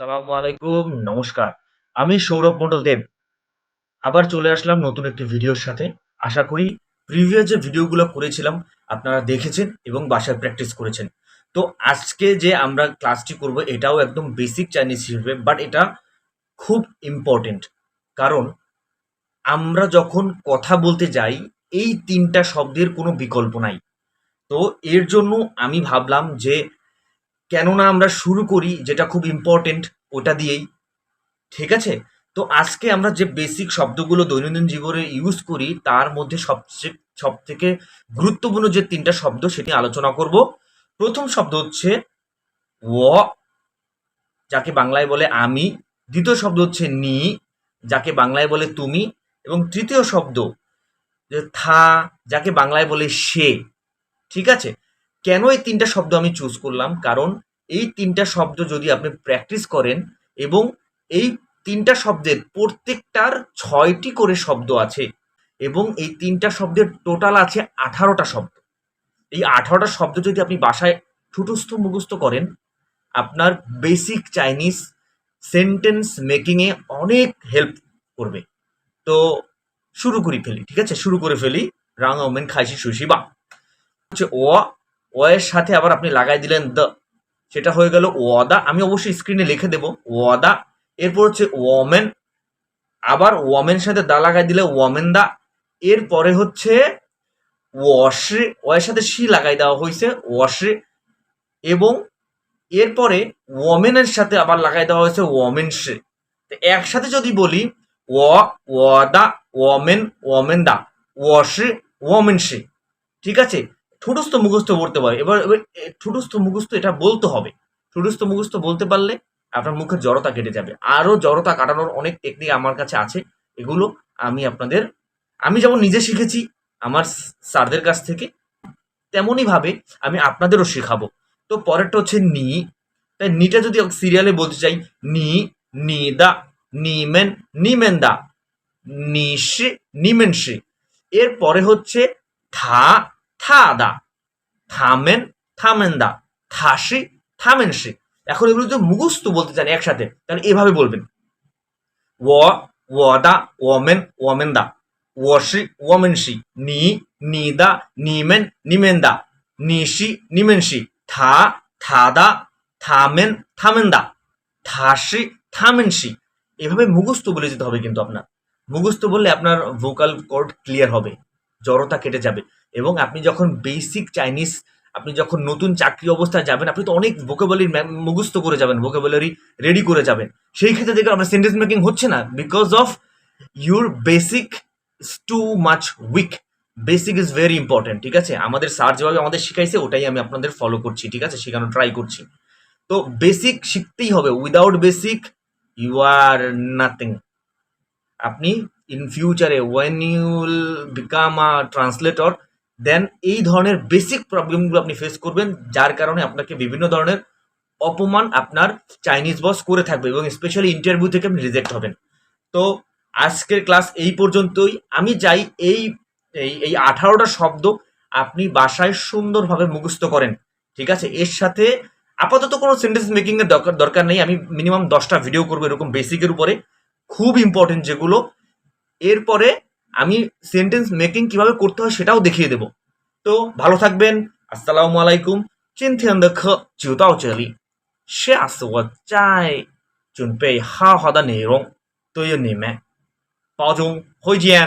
আসসালামু আলাইকুম, নমস্কার। আমি সৌরভ মণ্ডল দেব। আবার চলে আসলাম নতুন একটি ভিডিওর সাথে। আশা করি প্রিভিয়াস যে ভিডিওগুলো করেছিলাম আপনারা দেখেছেন এবং বাসায় প্র্যাকটিস করেছেন। তো আজকে যে আমরা ক্লাসটি করব এটাও একদম বেসিক চাইনিজ হিসেবে, বাট এটা খুব ইম্পর্টেন্ট। কারণ আমরা যখন কথা বলতে যাই এই ৩ টা শব্দের কোনো বিকল্প নাই। তো এর জন্য আমি ভাবলাম যে কেন না আমরা শুরু করি যেটা খুব ইম্পর্টেন্ট ওটা দিয়েই। ঠিক আছে? তো আজকে আমরা যে বেসিক শব্দগুলো দৈনন্দিন জীবনে ইউজ করি তার মধ্যে সবথেকে গুরুত্বপূর্ণ যে ৩ টা শব্দ সেটি আলোচনা করব। প্রথম শব্দ হচ্ছে "ও", যাকে বাংলায় বলে আমি। দ্বিতীয় শব্দ হচ্ছে "নি", যাকে বাংলায় বলে তুমি। এবং তৃতীয় শব্দ যে "থা", যাকে বাংলায় বলে সে। ঠিক আছে? কেন এই ৩ টা শব্দ আমি চুজ করলাম? কারণ এই ৩ টা শব্দ যদি আপনি প্র্যাকটিস করেন এবং এই ৩ টা শব্দের প্রত্যেকটার ৬ টি করে শব্দ আছে এবং এই ৩ টা শব্দের টোটাল আছে ১৮ টা শব্দ। এই ১৮ টা শব্দ যদি আপনি বাসায় ঠুটস্থ মুখস্থ করেন, আপনার বেসিক চাইনিজ সেন্টেন্স মেকিং এ অনেক হেল্প করবে। তো শুরু করি ফেলি। ঠিক আছে? শুরু করে ফেলি। রাং ওমেন খাইশি সুশি বা। হচ্ছে অ এর সাথে আবার আপনি লাগাই দিলেন দ্য, সেটা হয়ে গেল ওয়াদা। আমি অবশ্যই স্ক্রিনে লিখে দেব ওয়াদা। এরপর হচ্ছে ওয়ামেন, আবার ওয়ামেন সাথে দা লাগাই দিলে ওয়ামেন দা। এরপরে হচ্ছে ওয়াশে, ও এর সাথে সি লাগাই দেওয়া হয়েছে ওয়াশে। এবং এরপরে ওয়ামেনের সাথে আবার লাগাই দেওয়া হয়েছে ওয়ামেন সে। তো একসাথে যদি বলি ওয়াদা, ওয়ামেন, ওয়ামেন দা, ওয়াশে, ওয়ামেন সে। ঠিক আছে? ঠোঁটস্থ মুখস্থ পড়তে পারে। এবার এবার ঠোঁটস্থ মুখস্থ এটা বলতে হবে। ঠোঁটস্থ মুখস্থ বলতে পারলে আপনার মুখের জড়তা কেটে যাবে। আরও জড়তা কাটানোর অনেক টেকনিক আমার কাছে আছে। এগুলো আমি আপনাদের, আমি যেমন নিজে শিখেছি আমার স্যারদের কাছ থেকে, তেমনই ভাবে আমি আপনাদেরও শেখাবো। তো পরেরটা হচ্ছে নি। তাই নিটা যদি সিরিয়ালে বলতে চাই নি, নি দা, নিমেন, নিমেন দা, নিশে, নিমেন সে। এরপরে হচ্ছে থা, থা দা, থামেন, থামেন দা, থাসি, থামেন সে। এখন এগুলো যদি মুখস্থ বলতে চান একসাথে তাহলে এভাবে বলবেন ও, ওদা, ওমেন, ওমেন দা, ওশি, ওমেন সি, নি, নি দা, নিমেন, নিমেন দা, নিশি, নিমেন সি, থা, থা দা, থামেন, থামেন দা, থাসি, থামেন সি। এভাবে মুখস্থ বলে যেতে হবে কিন্তু আপনার। মুখস্থ বললে আপনার ভোকাল কর্ড ক্লিয়ার হবে, জড়তা কেটে যাবে। এবং আপনি যখন বেসিক চাইনিজ, আপনি যখন নতুন চাকরি অবস্থায় যাবেন আপনি তো অনেক ভোকাবুলারি মুখস্থ করে যাবেন, ভোকাবুলারি রেডি করে যাবেন। সেই ক্ষেত্রে দেখবেন আপনার সেন্টেন্স মেকিং হচ্ছে না, because of your basic is too much weak. Basic is very important. ঠিক আছে? আমাদের স্যার যেভাবে আমাদের শিখাইছে ওটাই আমি আপনাদের ফলো করছি। ঠিক আছে? শেখানো ট্রাই করছি। তো বেসিক শিখতেই হবে। Without basic you are nothing. আপনি ইন ফিউচারে when you will become a translator, then এই ধরনের বেসিক প্রবলেমগুলো আপনি ফেস করবেন, যার কারণে আপনাকে বিভিন্ন ধরনের অপমান আপনার চাইনিজ বস করে থাকবে এবং স্পেশালি ইন্টারভিউ থেকে আপনি রিজেক্ট হবেন। তো আজকের ক্লাস এই পর্যন্তই। আমি চাই এই এই এই ১৮টা শব্দ আপনি বাসায় সুন্দরভাবে মুখস্থ করেন। ঠিক আছে? এর সাথে আপাতত কোনো সেন্টেন্স মেকিং এর দরকার নেই। আমি মিনিমাম ১০টা ভিডিও করবো এরকম বেসিকের উপরে, খুব ইম্পর্টেন্ট যেগুলো। এরপরে আমি সেন্টেন্স মেকিং কিভাবে করতে হয় সেটাও দেখিয়ে দেব। তো ভালো থাকবেন। আসসালামু আলাইকুম।今天的课就到这里，下次我再准备好好的内容对于你们。保重，回见。